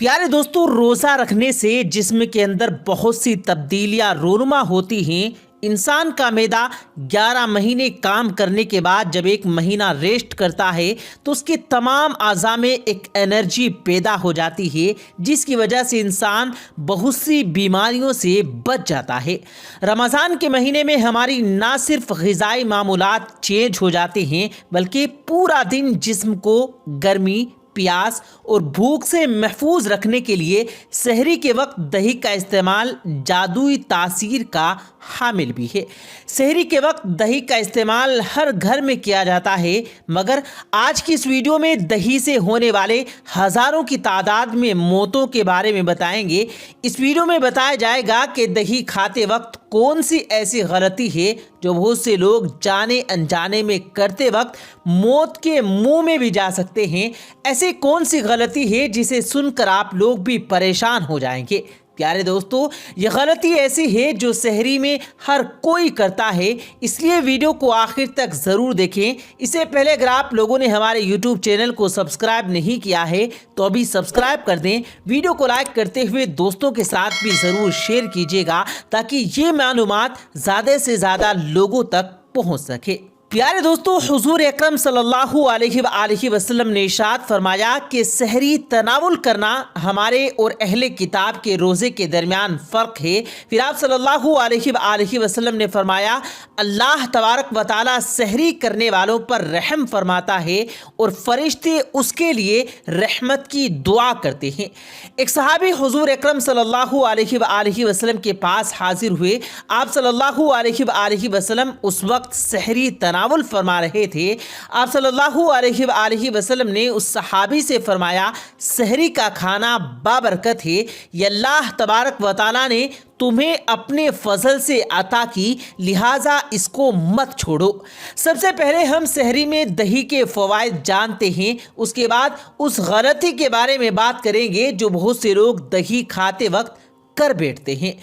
پیارے دوستوں، روزہ رکھنے سے جسم کے اندر بہت سی تبدیلیاں رونما ہوتی ہیں۔ انسان کا معدہ 11 مہینے کام کرنے کے بعد جب ایک مہینہ ریسٹ کرتا ہے تو اس کے تمام اعضاء میں ایک انرجی پیدا ہو جاتی ہے، جس کی وجہ سے انسان بہت سی بیماریوں سے بچ جاتا ہے۔ رمضان کے مہینے میں ہماری نہ صرف غذائی معمولات چینج ہو جاتے ہیں بلکہ پورا دن جسم کو گرمی، پیاس اور بھوک سے محفوظ رکھنے کے لیے سحری کے وقت دہی کا استعمال جادوئی تاثیر کا حامل بھی ہے۔ سحری کے وقت دہی کا استعمال ہر گھر میں کیا جاتا ہے، مگر آج کی اس ویڈیو میں دہی سے ہونے والے ہزاروں کی تعداد میں موتوں کے بارے میں بتائیں گے۔ اس ویڈیو میں بتایا جائے گا کہ دہی کھاتے وقت کون سی ایسی غلطی ہے جو بہت سے لوگ جانے انجانے میں کرتے وقت موت کے منہ میں بھی جا سکتے ہیں۔ ایسے کون سی غلطی ہے جسے سن کر آپ لوگ بھی پریشان ہو جائیں گے۔ پیارے دوستو، یہ غلطی ایسی ہے جو سحری میں ہر کوئی کرتا ہے، اس لیے ویڈیو کو آخر تک ضرور دیکھیں۔ اس سے پہلے اگر آپ لوگوں نے ہمارے یوٹیوب چینل کو سبسکرائب نہیں کیا ہے تو ابھی سبسکرائب کر دیں۔ ویڈیو کو لائک کرتے ہوئے دوستوں کے ساتھ بھی ضرور شیئر کیجیے گا تاکہ یہ معلومات زیادہ سے زیادہ لوگوں تک پہنچ سکے۔ پیارے دوستو، حضور اکرم صلی اللہ علیہ وآلہ وسلم نے ارشاد فرمایا کہ سحری تناول کرنا ہمارے اور اہل کتاب کے روزے کے درمیان فرق ہے۔ پھر آپ صلی اللہ علیہ وآلہ وسلم نے فرمایا، اللہ تبارک و تعالی سحری کرنے والوں پر رحم فرماتا ہے اور فرشتے اس کے لیے رحمت کی دعا کرتے ہیں۔ ایک صحابی حضور اکرم صلی اللہ علیہ وآلہ وسلم کے پاس حاضر ہوئے۔ آپ صلی اللہ علیہ وآلہ وسلم اس وقت سحری تناول فرما رہے تھے۔ آپ صلی اللہ علیہ وآلہ وسلم نے اس صحابی سے فرمایا، سحری کا کھانا بابرکت ہے، یہ اللہ تبارک و تعالیٰ نے تمہیں اپنے فضل سے عطا کی، لہٰذا اس کو مت چھوڑو۔ سب سے پہلے ہم سحری میں دہی کے فوائد جانتے ہیں، اس کے بعد اس غلطی کے بارے میں بات کریں گے جو بہت سے لوگ دہی کھاتے وقت کر بیٹھتے ہیں۔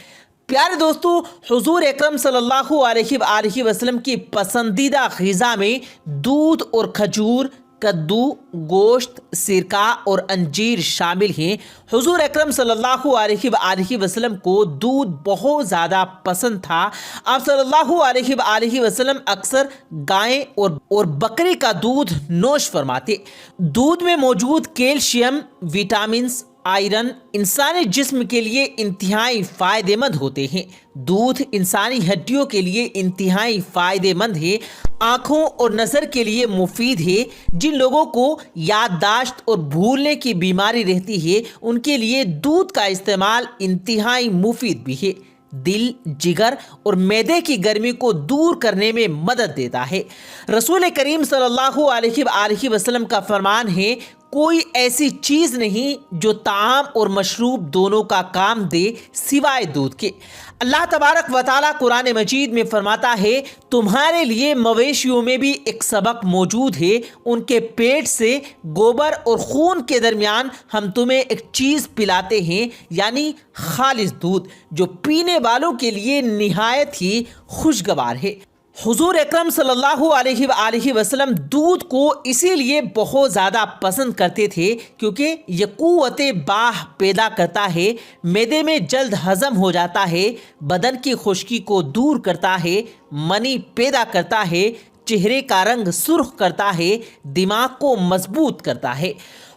پیارے دوستو، حضور اکرم صلی اللہ علیہ وآلہ وسلم کی پسندیدہ غذا میں دودھ اور کھجور، کدو، گوشت، سرکہ اور انجیر شامل ہیں۔ حضور اکرم صلی اللہ علیہ وآلہ وسلم کو دودھ بہت زیادہ پسند تھا۔ آپ صلی اللہ علیہ وآلہ وسلم اکثر گائے اور بکری کا دودھ نوش فرماتے۔ دودھ میں موجود کیلشیم، وٹامنز، آئرن انسانی جسم کے لیے انتہائی فائدہ مند ہوتے ہیں۔ دودھ انسانی ہڈیوں کے لیے انتہائی فائدہ مند ہے، آنکھوں اور نظر کے لیے مفید ہے۔ جن لوگوں کو یادداشت اور بھولنے کی بیماری رہتی ہے ان کے لیے دودھ کا استعمال انتہائی مفید بھی ہے۔ دل، جگر اور معدے کی گرمی کو دور کرنے میں مدد دیتا ہے۔ رسول کریم صلی اللہ علیہ وآلہ وسلم کا فرمان ہے، کوئی ایسی چیز نہیں جو طعام اور مشروب دونوں کا کام دے سوائے دودھ کے۔ اللہ تبارک و تعالیٰ قرآن مجید میں فرماتا ہے، تمہارے لیے مویشیوں میں بھی ایک سبق موجود ہے، ان کے پیٹ سے گوبر اور خون کے درمیان ہم تمہیں ایک چیز پلاتے ہیں، یعنی خالص دودھ، جو پینے والوں کے لیے نہایت ہی خوشگوار ہے۔ حضور اکرم صلی اللہ علیہ وآلہ وسلم دودھ کو اسی لیے بہت زیادہ پسند کرتے تھے کیونکہ یہ قوت باہ پیدا کرتا ہے، معدے میں جلد ہضم ہو جاتا ہے، بدن کی خشکی کو دور کرتا ہے، منی پیدا کرتا ہے، چہرے کا رنگ سرخ کرتا ہے، دماغ کو مضبوط کرتا ہے۔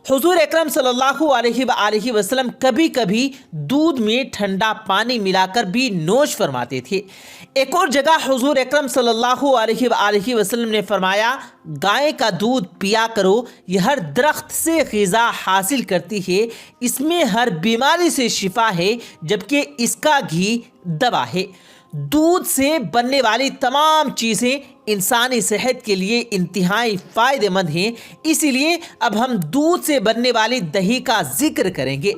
حضور اکرم صلی اللہ علیہ وآلہ وسلم کبھی کبھی دودھ میں ٹھنڈا پانی ملا کر بھی نوش فرماتے تھے۔ ایک اور جگہ حضور اکرم صلی اللہ علیہ وآلہ وسلم نے فرمایا، گائے کا دودھ پیا کرو، یہ ہر درخت سے غذا حاصل کرتی ہے، اس میں ہر بیماری سے شفا ہے، جبکہ اس کا گھی دوا ہے۔ دودھ سے بننے والی تمام چیزیں انسانی صحت کے لیے انتہائی فائدہ مند ہیں، اسی لیے اب ہم دودھ سے بننے والی دہی کا ذکر کریں گے۔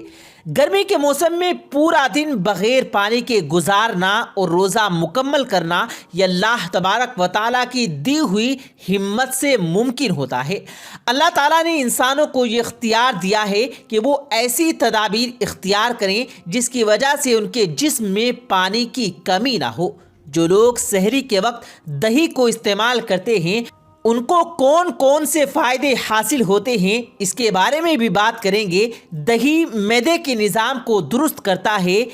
گرمی کے موسم میں پورا دن بغیر پانی کے گزارنا اور روزہ مکمل کرنا یہ اللہ تبارک و تعالیٰ کی دی ہوئی ہمت سے ممکن ہوتا ہے۔ اللہ تعالیٰ نے انسانوں کو یہ اختیار دیا ہے کہ وہ ایسی تدابیر اختیار کریں جس کی وجہ سے ان کے جسم میں پانی کی کمی نہ ہو۔ جو لوگ سحری کے وقت دہی کو استعمال کرتے ہیں ان کو کون کون سے فائدے حاصل ہوتے ہیں اس کے بارے میں بھی بات کریں گے۔ دہی معدے کے نظام کو درست کرتا ہے۔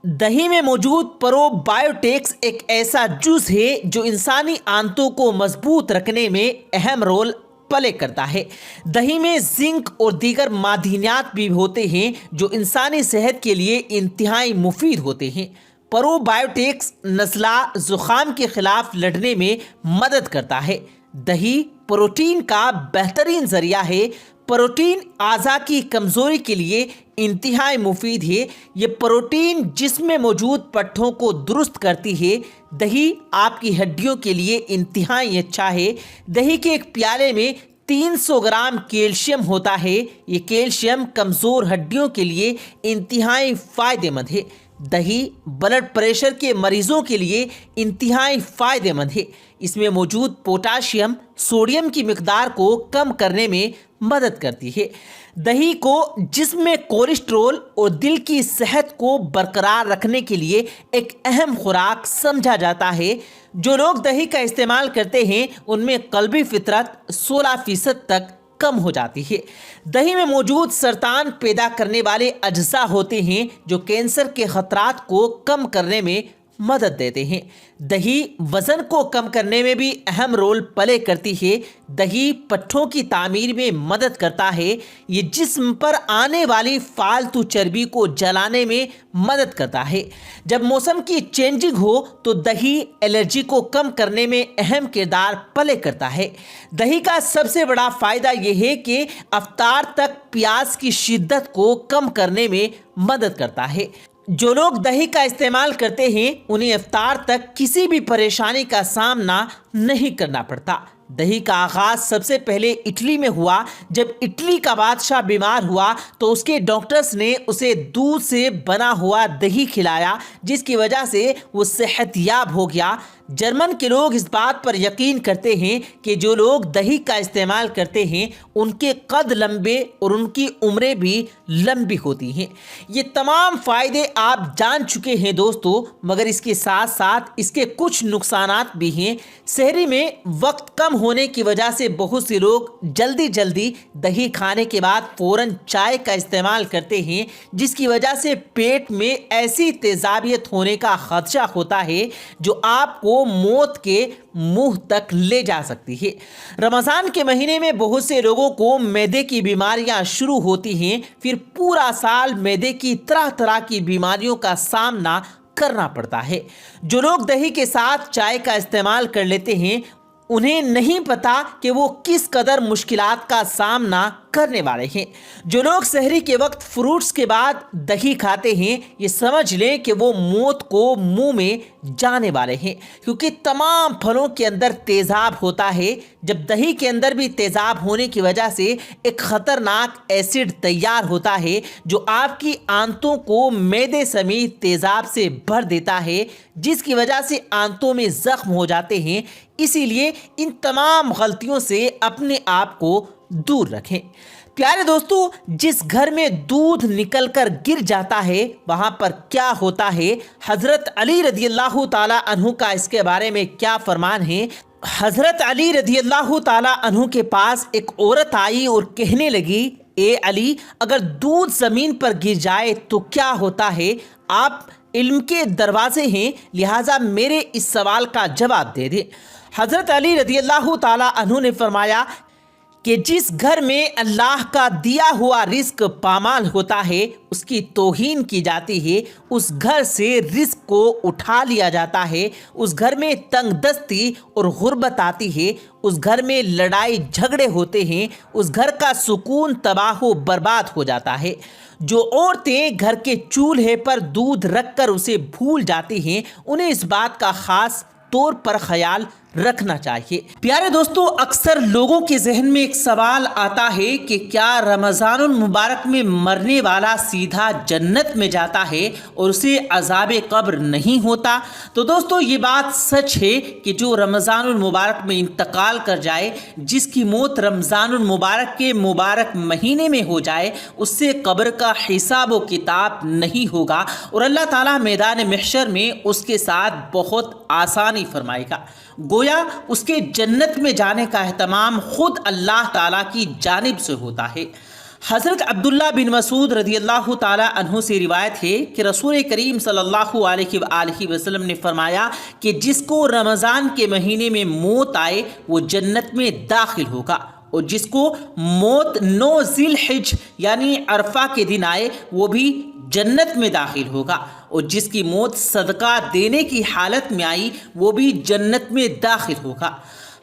دہی میں موجود پرو بایوٹکس ایک ایسا جوس ہے جو انسانی آنتوں کو مضبوط رکھنے میں اہم رول پلے کرتا ہے۔ دہی میں زنک اور دیگر معدنیات بھی ہوتے ہیں جو انسانی صحت کے لیے انتہائی مفید ہوتے ہیں۔ پرو بایوٹکس نزلہ زکام کے خلاف لڑنے میں مدد کرتا ہے۔ دہی پروٹین کا بہترین ذریعہ ہے۔ پروٹین اعضاء کی کمزوری کے لیے انتہائی مفید ہے۔ یہ پروٹین جسم میں موجود پٹھوں کو درست کرتی ہے۔ دہی آپ کی ہڈیوں کے لیے انتہائی اچھا ہے۔ دہی کے ایک پیالے میں 300 گرام کیلشیم ہوتا ہے۔ یہ کیلشیم کمزور ہڈیوں کے لیے انتہائی فائدہ مند ہے۔ دہی بلڈ پریشر کے مریضوں کے لیے انتہائی فائدہ مند ہے۔ اس میں موجود پوٹاشیم سوڈیم کی مقدار کو کم کرنے میں مدد کرتی ہے۔ دہی کو جسم میں کولیسٹرول اور دل کی صحت کو برقرار رکھنے کے لیے ایک اہم خوراک سمجھا جاتا ہے۔ جو لوگ دہی کا استعمال کرتے ہیں ان میں قلبی فطرت 16% تک کم ہو جاتی ہے۔ دہی میں موجود سرطان پیدا کرنے والے اجزاء ہوتے ہیں جو کینسر کے خطرات کو کم کرنے میں مدد دیتے ہیں۔ دہی وزن کو کم کرنے میں بھی اہم رول پلے کرتی ہے۔ دہی پٹھوں کی تعمیر میں مدد کرتا ہے۔ یہ جسم پر آنے والی فالتو چربی کو جلانے میں مدد کرتا ہے۔ جب موسم کی چینجنگ ہو تو دہی الرجی کو کم کرنے میں اہم کردار پلے کرتا ہے۔ دہی کا سب سے بڑا فائدہ یہ ہے کہ افطار تک پیاس کی شدت کو کم کرنے میں مدد کرتا ہے۔ جو لوگ دہی کا استعمال کرتے ہیں انہیں افطار تک کسی بھی پریشانی کا سامنا نہیں کرنا پڑتا۔ دہی کا آغاز سب سے پہلے اٹلی میں ہوا۔ جب اٹلی کا بادشاہ بیمار ہوا تو اس کے ڈاکٹرز نے اسے دودھ سے بنا ہوا دہی کھلایا، جس کی وجہ سے وہ صحت یاب ہو گیا۔ جرمن کے لوگ اس بات پر یقین کرتے ہیں کہ جو لوگ دہی کا استعمال کرتے ہیں ان کے قد لمبے اور ان کی عمریں بھی لمبی ہوتی ہیں۔ یہ تمام فائدے آپ جان چکے ہیں دوستو، مگر اس کے ساتھ ساتھ اس کے کچھ نقصانات بھی ہیں۔ سحری میں وقت کم ہونے کی وجہ سے بہت سے لوگ جلدی دہی کھانے کے بعد فوراً چائے کا استعمال کرتے ہیں، جس کی وجہ سے پیٹ میں ایسی تیزابیت ہونے کا خدشہ ہوتا ہے جو آپ کو موت کے منہ تک لے جا سکتی ہے۔ رمضان کے مہینے میں بہت سے لوگوں کو معدے کی بیماریاں شروع ہوتی ہیں، پھر پورا سال معدے کی طرح کی بیماریوں کا سامنا کرنا پڑتا ہے۔ جو لوگ دہی کے ساتھ چائے کا استعمال کر لیتے ہیں انہیں نہیں پتا کہ وہ کس قدر مشکلات کا سامنا کرنے والے ہیں۔ جو لوگ سحری کے وقت فروٹس کے بعد دہی کھاتے ہیں یہ سمجھ لیں کہ وہ موت کو منہ میں جانے والے ہیں، کیونکہ تمام پھلوں کے اندر تیزاب ہوتا ہے۔ جب دہی کے اندر بھی تیزاب ہونے کی وجہ سے ایک خطرناک ایسڈ تیار ہوتا ہے جو آپ کی آنتوں کو معدے سمیت تیزاب سے بھر دیتا ہے، جس کی وجہ سے آنتوں میں زخم ہو جاتے ہیں۔ اسی لیے ان تمام غلطیوں سے اپنے آپ کو دور رکھیں۔ پیارے دوستو، جس گھر میں دودھ نکل کر گر جاتا ہے وہاں پر کیا ہوتا ہے؟ حضرت علی رضی اللہ تعالی عنہ کا اس کے بارے میں کیا فرمان ہے؟ حضرت علی رضی اللہ تعالی عنہ کے پاس ایک عورت آئی اور کہنے لگی، اے علی، اگر دودھ زمین پر گر جائے تو کیا ہوتا ہے؟ آپ علم کے دروازے ہیں، لہٰذا میرے اس سوال کا جواب دے دیں۔ حضرت علی رضی اللہ تعالی عنہ نے فرمایا کہ جس گھر میں اللہ کا دیا ہوا رزق پامال ہوتا ہے اس کی توہین کی جاتی ہے، اس گھر سے رزق کو اٹھا لیا جاتا ہے، اس گھر میں تنگ دستی اور غربت آتی ہے، اس گھر میں لڑائی جھگڑے ہوتے ہیں، اس گھر کا سکون تباہ و برباد ہو جاتا ہے۔ جو عورتیں گھر کے چولہے پر دودھ رکھ کر اسے بھول جاتی ہیں انہیں اس بات کا خاص طور پر خیال رکھنا چاہیے۔ پیارے دوستو، اکثر لوگوں کے ذہن میں ایک سوال آتا ہے کہ کیا رمضان المبارک میں مرنے والا سیدھا جنت میں جاتا ہے اور اسے عذاب قبر نہیں ہوتا؟ تو دوستو، یہ بات سچ ہے کہ جو رمضان المبارک میں انتقال کر جائے، جس کی موت رمضان المبارک کے مبارک مہینے میں ہو جائے، اس سے قبر کا حساب و کتاب نہیں ہوگا اور اللہ تعالیٰ میدان محشر میں اس کے ساتھ بہت آسانی فرمائے گا۔ گویا اس کے جنت میں جانے کا اہتمام خود اللہ تعالیٰ کی جانب سے ہوتا ہے۔ حضرت عبداللہ بن مسعود رضی اللہ تعالیٰ عنہ سے روایت ہے کہ رسول کریم صلی اللہ علیہ وآلہ وسلم نے فرمایا کہ جس کو رمضان کے مہینے میں موت آئے وہ جنت میں داخل ہوگا، اور جس کو موت 9 ذی الحجہ یعنی عرفہ کے دن آئے وہ بھی جنت میں داخل ہوگا، اور جس کی موت صدقہ دینے کی حالت میں آئی وہ بھی جنت میں داخل ہوگا۔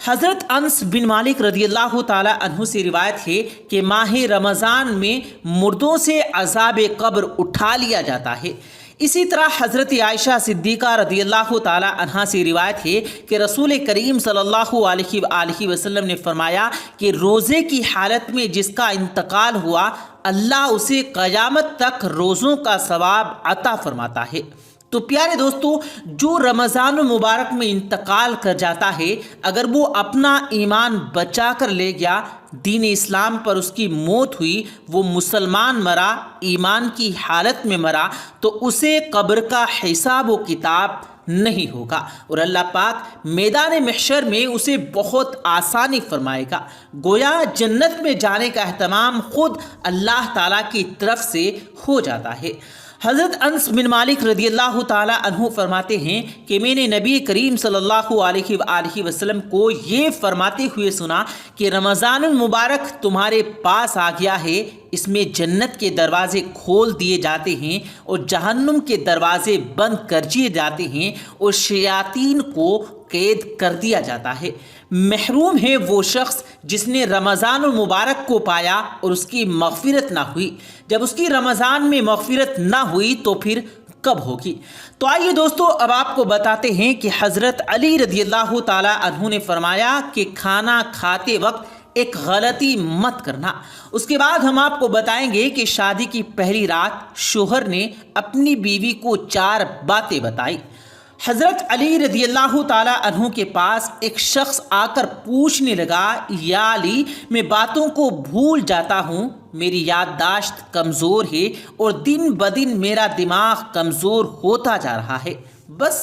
حضرت انس بن مالک رضی اللہ تعالیٰ عنہ سے روایت ہے کہ ماہ رمضان میں مردوں سے عذاب قبر اٹھا لیا جاتا ہے۔ اسی طرح حضرت عائشہ صدیقہ رضی اللہ تعالیٰ عنہا سے روایت ہے کہ رسول کریم صلی اللہ علیہ وآلہ وسلم نے فرمایا کہ روزے کی حالت میں جس کا انتقال ہوا اللہ اسے قیامت تک روزوں کا ثواب عطا فرماتا ہے۔ تو پیارے دوستو، جو رمضان المبارک میں انتقال کر جاتا ہے اگر وہ اپنا ایمان بچا کر لے گیا، دین اسلام پر اس کی موت ہوئی، وہ مسلمان مرا، ایمان کی حالت میں مرا، تو اسے قبر کا حساب و کتاب نہیں ہوگا، اور اللہ پاک میدان محشر میں اسے بہت آسانی فرمائے گا۔ گویا جنت میں جانے کا اہتمام خود اللہ تعالیٰ کی طرف سے ہو جاتا ہے۔ حضرت انس بن مالک رضی اللہ تعالیٰ عنہ فرماتے ہیں کہ میں نے نبی کریم صلی اللہ علیہ وآلہ وسلم کو یہ فرماتے ہوئے سنا کہ رمضان المبارک تمہارے پاس آ گیا ہے، اس میں جنت کے دروازے کھول دیے جاتے ہیں اور جہنم کے دروازے بند کر دیے جاتے ہیں اور شیاطین کو قید کر دیا جاتا ہے۔ محروم ہے وہ شخص جس نے رمضان المبارک کو پایا اور اس کی مغفرت نہ ہوئی۔ جب اس کی رمضان میں مغفرت نہ ہوئی تو پھر کب ہوگی؟ تو آئیے دوستو، اب آپ کو بتاتے ہیں کہ حضرت علی رضی اللہ تعالیٰ عنہ نے فرمایا کہ کھانا کھاتے وقت ایک غلطی مت کرنا۔ اس کے بعد ہم آپ کو بتائیں گے کہ شادی کی پہلی رات شوہر نے اپنی بیوی کو 4 باتیں بتائی۔ حضرت علی رضی اللہ تعالیٰ عنہ کے پاس ایک شخص آ کر پوچھنے لگا، یا علی، میں باتوں کو بھول جاتا ہوں، میری یادداشت کمزور ہے اور دن بدن میرا دماغ کمزور ہوتا جا رہا ہے۔ بس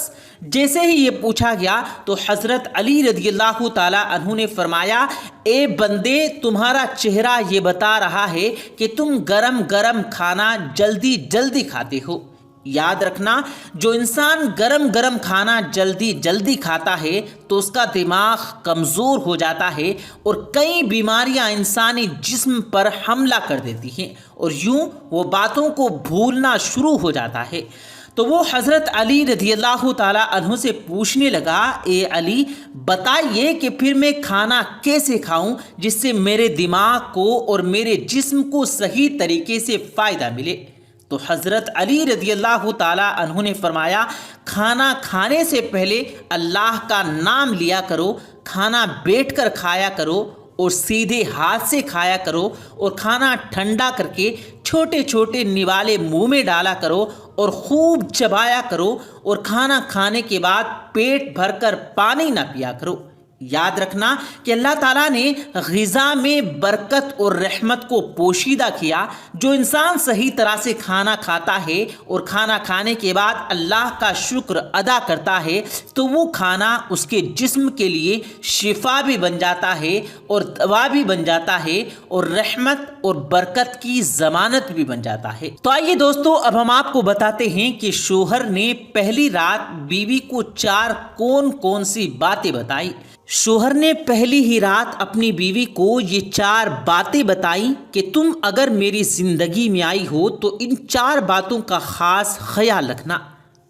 جیسے ہی یہ پوچھا گیا تو حضرت علی رضی اللہ تعالیٰ عنہ نے فرمایا، اے بندے، تمہارا چہرہ یہ بتا رہا ہے کہ تم گرم گرم کھانا جلدی جلدی کھاتے ہو۔ یاد رکھنا، جو انسان گرم گرم کھانا جلدی جلدی کھاتا ہے تو اس کا دماغ کمزور ہو جاتا ہے اور کئی بیماریاں انسانی جسم پر حملہ کر دیتی ہیں اور یوں وہ باتوں کو بھولنا شروع ہو جاتا ہے۔ تو وہ حضرت علی رضی اللہ تعالیٰ عنہ سے پوچھنے لگا، اے علی، بتائیے کہ پھر میں کھانا کیسے کھاؤں جس سے میرے دماغ کو اور میرے جسم کو صحیح طریقے سے فائدہ ملے؟ تو حضرت علی رضی اللہ تعالیٰ عنہ نے فرمایا، کھانا کھانے سے پہلے اللہ کا نام لیا کرو، کھانا بیٹھ کر کھایا کرو اور سیدھے ہاتھ سے کھایا کرو، اور کھانا ٹھنڈا کر کے چھوٹے چھوٹے نوالے منہ میں ڈالا کرو اور خوب چبایا کرو، اور کھانا کھانے کے بعد پیٹ بھر کر پانی نہ پیا کرو۔ یاد رکھنا کہ اللہ تعالیٰ نے غذا میں برکت اور رحمت کو پوشیدہ کیا۔ جو انسان صحیح طرح سے کھانا کھاتا ہے اور کھانا کھانے کے بعد اللہ کا شکر ادا کرتا ہے تو وہ کھانا اس کے جسم کے لیے شفا بھی بن جاتا ہے اور دوا بھی بن جاتا ہے اور رحمت اور برکت کی ضمانت بھی بن جاتا ہے۔ تو آئیے دوستو، اب ہم آپ کو بتاتے ہیں کہ شوہر نے پہلی رات بیوی کو 4 کون سی باتیں بتائی۔ شوہر نے پہلی ہی رات اپنی بیوی کو یہ 4 باتیں بتائیں کہ تم اگر میری زندگی میں آئی ہو تو ان 4 باتوں کا خاص خیال رکھنا۔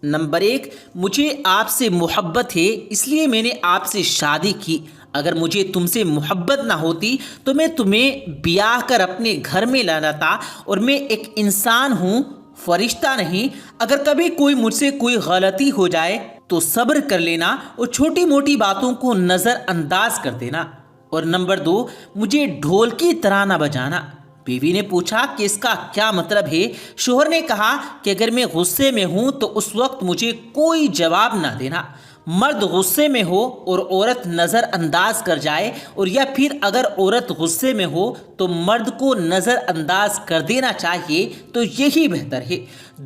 نمبر 1، مجھے آپ سے محبت ہے اس لیے میں نے آپ سے شادی کی۔ اگر مجھے تم سے محبت نہ ہوتی تو میں تمہیں بیاہ کر اپنے گھر میں لاتا، اور میں ایک انسان ہوں، فرشتہ نہیں۔ اگر کبھی کوئی مجھ سے کوئی غلطی ہو جائے تو صبر کر لینا اور چھوٹی موٹی باتوں کو نظر انداز کر دینا۔ اور نمبر 2، مجھے ڈھول کی طرح نہ بجانا۔ بیوی نے پوچھا کہ اس کا کیا مطلب ہے؟ شوہر نے کہا کہ اگر میں غصے میں ہوں تو اس وقت مجھے کوئی جواب نہ دینا۔ مرد غصے میں ہو اور عورت نظر انداز کر جائے، اور یا پھر اگر عورت غصے میں ہو تو مرد کو نظر انداز کر دینا چاہیے، تو یہی بہتر ہے۔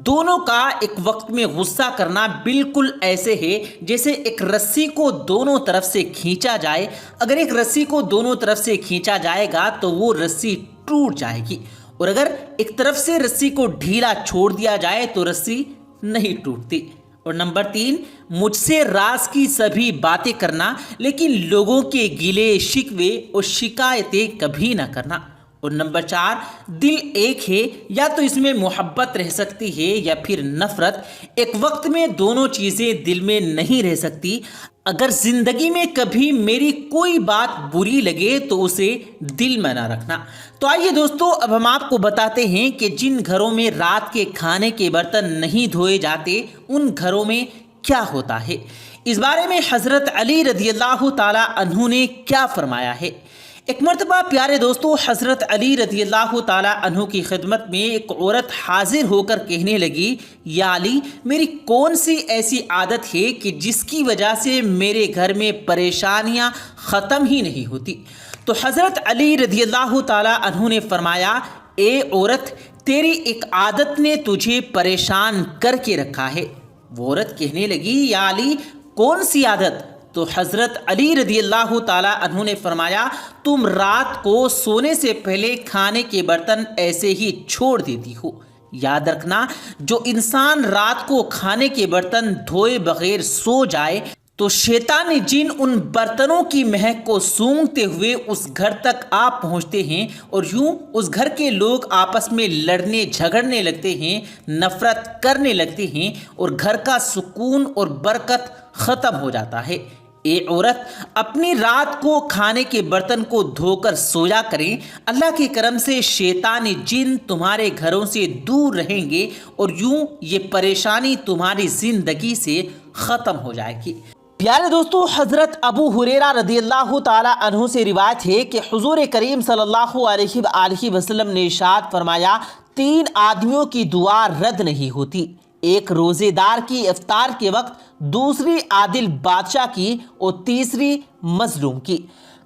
دونوں کا ایک وقت میں غصہ کرنا بالکل ایسے ہے جیسے ایک رسی کو دونوں طرف سے کھینچا جائے۔ اگر ایک رسی کو دونوں طرف سے کھینچا جائے گا تو وہ رسی ٹوٹ جائے گی، اور اگر ایک طرف سے رسی کو ڈھیلا چھوڑ دیا جائے تو رسی نہیں ٹوٹتی۔ اور نمبر 3، مجھ سے راز کی سبھی باتیں کرنا لیکن لوگوں کے گلے شکوے اور شکایتیں کبھی نہ کرنا۔ اور نمبر 4، دل ایک ہے، یا تو اس میں محبت رہ سکتی ہے یا پھر نفرت، ایک وقت میں دونوں چیزیں دل میں نہیں رہ سکتی۔ اگر زندگی میں کبھی میری کوئی بات بری لگے تو اسے دل میں نہ رکھنا۔ تو آئیے دوستو، اب ہم آپ کو بتاتے ہیں کہ جن گھروں میں رات کے کھانے کے برتن نہیں دھوئے جاتے ان گھروں میں کیا ہوتا ہے۔ اس بارے میں حضرت علی رضی اللہ تعالی عنہ نے کیا فرمایا ہے۔ ایک مرتبہ پیارے دوستو، حضرت علی رضی اللہ تعالی عنہ کی خدمت میں ایک عورت حاضر ہو کر کہنے لگی، یا علی، میری کون سی ایسی عادت ہے کہ جس کی وجہ سے میرے گھر میں پریشانیاں ختم ہی نہیں ہوتی؟ تو حضرت علی رضی اللہ تعالی عنہ نے فرمایا، اے عورت، تیری ایک عادت نے تجھے پریشان کر کے رکھا ہے۔ وہ عورت کہنے لگی، یا علی، کون سی عادت؟ تو حضرت علی رضی اللہ تعالی عنہ نے فرمایا، تم رات کو سونے سے پہلے کھانے کے برتن ایسے ہی چھوڑ دیتی ہو۔ یاد رکھنا، جو انسان رات کو کھانے کے برتن دھوئے بغیر سو جائے تو شیطانی جن ان برتنوں کی مہک کو سونگھتے ہوئے اس گھر تک آ پہنچتے ہیں، اور یوں اس گھر کے لوگ آپس میں لڑنے جھگڑنے لگتے ہیں، نفرت کرنے لگتے ہیں، اور گھر کا سکون اور برکت ختم ہو جاتا ہے۔ اے عورت، اپنی رات کو کھانے کے برتن کو دھو کر سویا کریں، اللہ کے کرم سے شیطانی جن تمہارے گھروں سے دور رہیں گے، اور یوں یہ پریشانی تمہاری زندگی سے ختم ہو جائے گی۔ پیارے دوستو، حضرت ابو ہریرہ رضی اللہ تعالی عنہ سے روایت ہے کہ حضور کریم صلی اللہ علیہ وآلہ وسلم نے ارشاد فرمایا، 3 آدمیوں کی دعا رد نہیں ہوتی، ایک روزے دار کی افطار کے وقت، دوسری عادل بادشاہ کی، اور تیسری مظلوم کی۔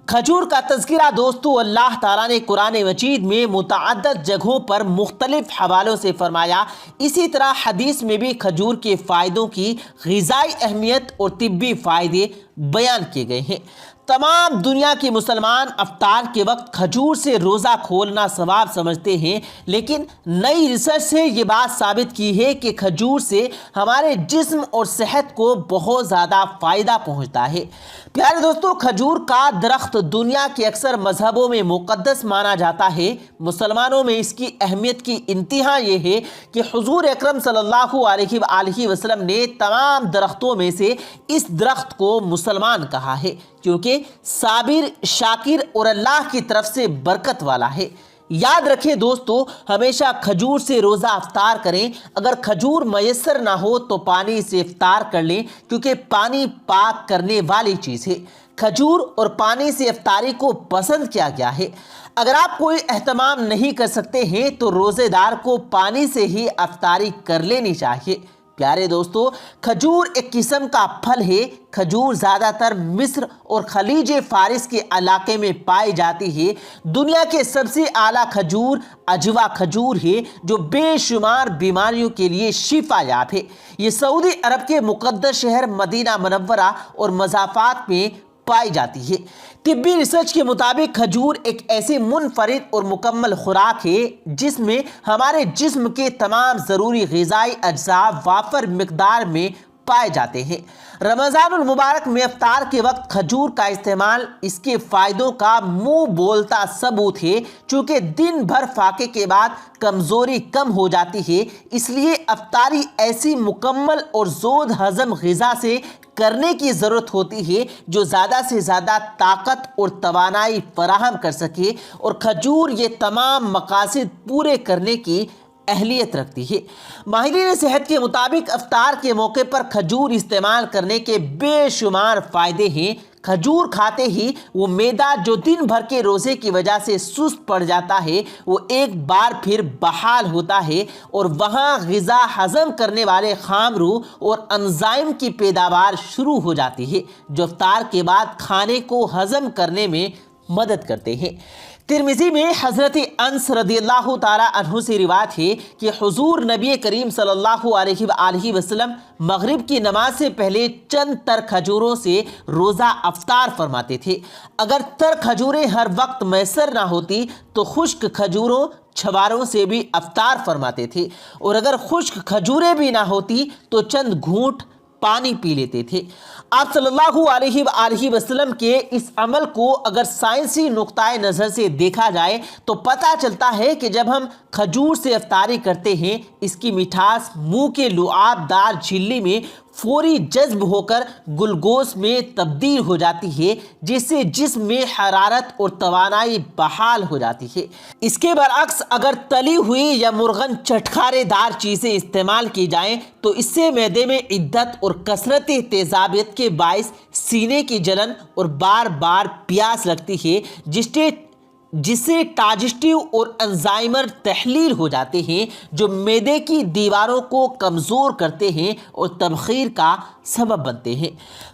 کھجور کا تذکرہ دوستو اللہ تعالیٰ نے قرآن مجید میں متعدد جگہوں پر مختلف حوالوں سے فرمایا۔ اسی طرح حدیث میں بھی کھجور کے فائدوں کی غذائی اہمیت اور طبی فائدے بیان کیے گئے ہیں۔ تمام دنیا کے مسلمان افطار کے وقت کھجور سے روزہ کھولنا ثواب سمجھتے ہیں، لیکن نئی ریسرچ سے یہ بات ثابت کی ہے کہ کھجور سے ہمارے جسم اور صحت کو بہت زیادہ فائدہ پہنچتا ہے۔ پیارے دوستو، کھجور کا درخت دنیا کے اکثر مذہبوں میں مقدس مانا جاتا ہے۔ مسلمانوں میں اس کی اہمیت کی انتہا یہ ہے کہ حضور اکرم صلی اللہ علیہ وآلہ وسلم نے تمام درختوں میں سے اس درخت کو مسلمان کہا ہے، کیونکہ صابر، شاکر اور اللہ کی طرف سے برکت والا ہے۔ یاد رکھیں دوستو، ہمیشہ کھجور سے روزہ افطار کریں۔ اگر کھجور میسر نہ ہو تو پانی سے افطار کر لیں، کیونکہ پانی پاک کرنے والی چیز ہے۔ کھجور اور پانی سے افطاری کو پسند کیا گیا ہے۔ اگر آپ کوئی اہتمام نہیں کر سکتے ہیں تو روزے دار کو پانی سے ہی افطاری کر لینی چاہیے۔ پیارے دوستو، کھجور ایک قسم کا پھل ہے۔ کھجور زیادہ تر مصر اور خلیج فارس کے علاقے میں پائی جاتی ہے۔ دنیا کے سب سے اعلیٰ کھجور عجوا کھجور ہے، جو بے شمار بیماریوں کے لیے شفا یاب ہے۔ یہ سعودی عرب کے مقدس شہر مدینہ منورہ اور مضافات میں پائی جاتی ہے۔ طبی ریسرچ کے مطابق کھجور ایک ایسی منفرد اور مکمل خوراک ہے جس میں ہمارے جسم کے تمام ضروری غذائی اجزاء وافر مقدار میں پائے جاتے ہیں۔ رمضان المبارک میں افطار کے وقت کھجور کا استعمال اس کے فائدوں کا منہ بولتا ثبوت ہے۔ چونکہ دن بھر فاقے کے بعد کمزوری کم ہو جاتی ہے، اس لیے افطاری ایسی مکمل اور زود ہضم غذا سے کرنے کی ضرورت ہوتی ہے جو زیادہ سے زیادہ طاقت اور توانائی فراہم کر سکے، اور کھجور یہ تمام مقاصد پورے کرنے کی اہلیت رکھتی ہے۔ ماہرین صحت کے مطابق افطار کے موقع پر کھجور استعمال کرنے کے بے شمار فائدے ہیں۔ کھجور کھاتے ہی وہ معدہ جو دن بھر کے روزے کی وجہ سے سست پڑ جاتا ہے وہ ایک بار پھر بحال ہوتا ہے اور وہاں غذا ہضم کرنے والے خامرو اور انزائم کی پیداوار شروع ہو جاتی ہے جو افطار کے بعد کھانے کو ہضم کرنے میں مدد کرتے ہیں۔ ترمذی میں حضرت انس رضی اللہ تعالی عنہ سے روایت ہے کہ حضور نبی کریم صلی اللہ علیہ وآلہ وسلم مغرب کی نماز سے پہلے چند تر کھجوروں سے روزہ افطار فرماتے تھے۔ اگر تر کھجوریں ہر وقت میسر نہ ہوتی تو خشک کھجوروں چھواروں سے بھی افطار فرماتے تھے، اور اگر خشک کھجوریں بھی نہ ہوتی تو چند گھونٹ پانی پی لیتے تھے۔ آپ صلی اللہ علیہ وآلہ وسلم کے اس عمل کو اگر سائنسی نقطۂ نظر سے دیکھا جائے تو پتہ چلتا ہے کہ جب ہم کھجور سے افطاری کرتے ہیں اس کی مٹھاس منہ کے لعاب دار جھلی میں فوری جذب ہو کر گلوکوز میں تبدیل ہو جاتی ہے، جس سے جسم میں حرارت اور توانائی بحال ہو جاتی ہے۔ اس کے برعکس اگر تلی ہوئی یا مرغن چٹخارے دار چیزیں استعمال کی جائیں تو اس سے معدے میں عدت اور کثرت تیزابیت کے باعث سینے کی جلن اور بار بار پیاس لگتی ہے، جس سے ڈائجسٹیو اور انزائمر تحلیل ہو جاتے ہیں جو معدے کی دیواروں کو کمزور کرتے ہیں اور تبخیر کا سبب بنتے ہیں۔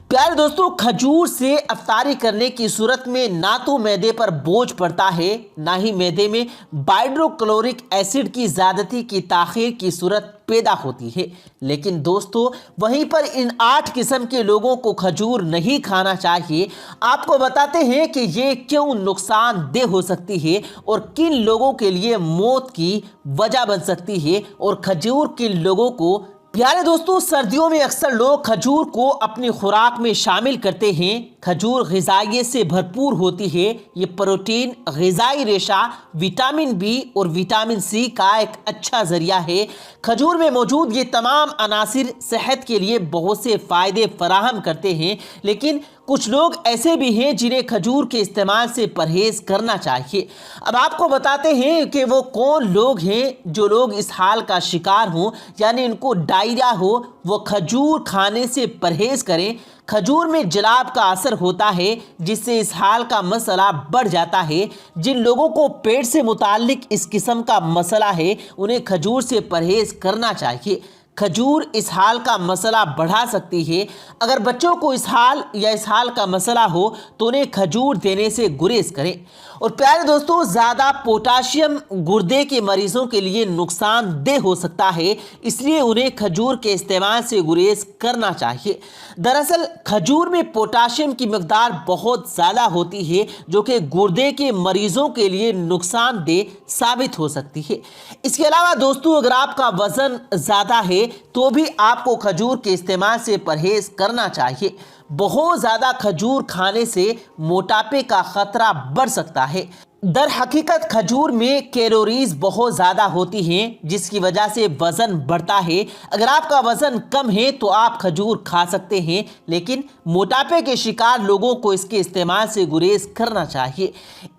پیارے دوستو، کھجور سے افطاری کرنے کی صورت میں نہ تو معدے پر بوجھ پڑتا ہے، نہ ہی معدے میں ہائیڈروکلورک ایسڈ کی زیادتی کی تاخیر کی صورت پیدا ہوتی ہے۔ لیکن دوستو، وہیں پر ان 8 قسم کے لوگوں کو کھجور نہیں کھانا چاہیے۔ آپ کو بتاتے ہیں کہ یہ کیوں نقصان دہ ہو سکتی ہے اور کن لوگوں کے لیے موت کی وجہ بن سکتی ہے، اور کھجور کن لوگوں کو پیارے دوستو، سردیوں میں اکثر لوگ کھجور کو اپنی خوراک میں شامل کرتے ہیں۔ کھجور غذائیت سے بھرپور ہوتی ہے۔ یہ پروٹین، غذائی ریشہ، وٹامن بی اور وٹامن سی کا ایک اچھا ذریعہ ہے۔ کھجور میں موجود یہ تمام عناصر صحت کے لیے بہت سے فائدے فراہم کرتے ہیں، لیکن کچھ لوگ ایسے بھی ہیں جنہیں کھجور کے استعمال سے پرہیز کرنا چاہیے۔ اب آپ کو بتاتے ہیں کہ وہ کون لوگ ہیں جو لوگ اس حال کا شکار ہوں، یعنی ان کو ڈائریا ہو، وہ کھجور کھانے سے پرہیز کریں۔ کھجور میں جلاب کا اثر ہوتا ہے جس سے اس حال کا مسئلہ بڑھ جاتا ہے۔ جن لوگوں کو پیٹ سے متعلق اس قسم کا مسئلہ ہے انہیں کھجور سے پرہیز کرنا چاہیے۔ کھجور اس حال کا مسئلہ بڑھا سکتی ہے۔ اگر بچوں کو اس حال کا مسئلہ ہو تو انہیں کھجور دینے سے گریز کریں۔ اور پیارے دوستو، زیادہ پوٹاشیم گردے کے مریضوں کے لیے نقصان دہ ہو سکتا ہے، اس لیے انہیں کھجور کے استعمال سے گریز کرنا چاہیے۔ دراصل کھجور میں پوٹاشیم کی مقدار بہت زیادہ ہوتی ہے جو کہ گردے کے مریضوں کے لیے نقصان دہ ثابت ہو سکتی ہے۔ اس کے علاوہ دوستو، اگر آپ کا وزن زیادہ ہے تو بھی آپ کو کھجور کے استعمال سے پرہیز کرنا چاہیے۔ بہت زیادہ کھجور کھانے سے موٹاپے کا خطرہ بڑھ سکتا ہے۔ در حقیقت کھجور میں کیلوریز بہت زیادہ ہوتی ہیں جس کی وجہ سے وزن بڑھتا ہے۔ اگر آپ کا وزن کم ہے تو آپ کھجور کھا سکتے ہیں، لیکن موٹاپے کے شکار لوگوں کو اس کے استعمال سے گریز کرنا چاہیے۔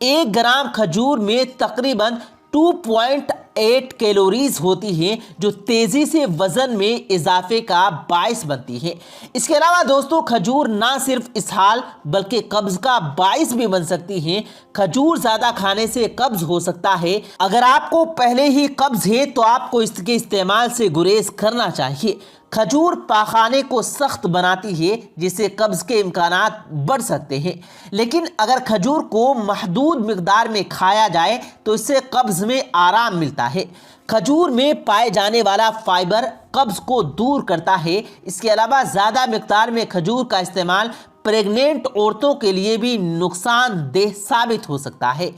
1 گرام کھجور میں تقریباً 2.8 کیلوریز ہوتی ہیں جو تیزی سے وزن میں اضافے کا باعث بنتی ہیں۔ اس کے علاوہ دوستو، کھجور نہ صرف اسہال بلکہ قبض کا باعث بھی بن سکتی ہیں۔ کھجور زیادہ کھانے سے قبض ہو سکتا ہے۔ اگر آپ کو پہلے ہی قبض ہے تو آپ کو اس کے استعمال سے گریز کرنا چاہیے۔ کھجور پاخانے کو سخت بناتی ہے جس سے قبض کے امکانات بڑھ سکتے ہیں، لیکن اگر کھجور کو محدود مقدار میں کھایا جائے تو اس سے قبض میں آرام ملتا ہے۔ کھجور میں پائے جانے والا فائبر قبض کو دور کرتا ہے۔ اس کے علاوہ زیادہ مقدار میں کھجور کا استعمال پریگننٹ عورتوں کے لیے بھی نقصان دہ ثابت ہو سکتا ہے۔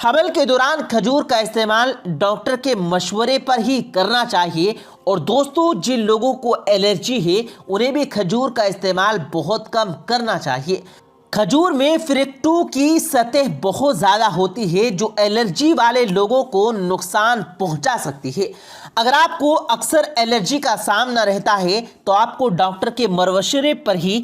حمل کے دوران کھجور کا استعمال ڈاکٹر کے مشورے پر ہی کرنا چاہیے۔ اور دوستو، جن لوگوں کو الرجی ہے انہیں بھی کھجور کا استعمال بہت کم کرنا چاہیے۔ کھجور میں فرکٹو کی سطح بہت زیادہ ہوتی ہے جو الرجی والے لوگوں کو نقصان پہنچا سکتی ہے۔ اگر آپ کو اکثر الرجی کا سامنا رہتا ہے تو آپ کو ڈاکٹر کے مشورے پر ہی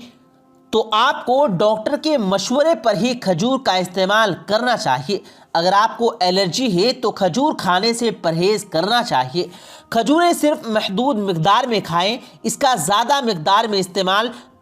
کھجور کا استعمال کرنا چاہیے۔ اگر آپ کو الرجی ہے تو کھجور کھانے سے پرہیز کرنا چاہیے۔ کھجوریں صرف محدود مقدار میں کھائیں، اس کا زیادہ مقدار میں استعمال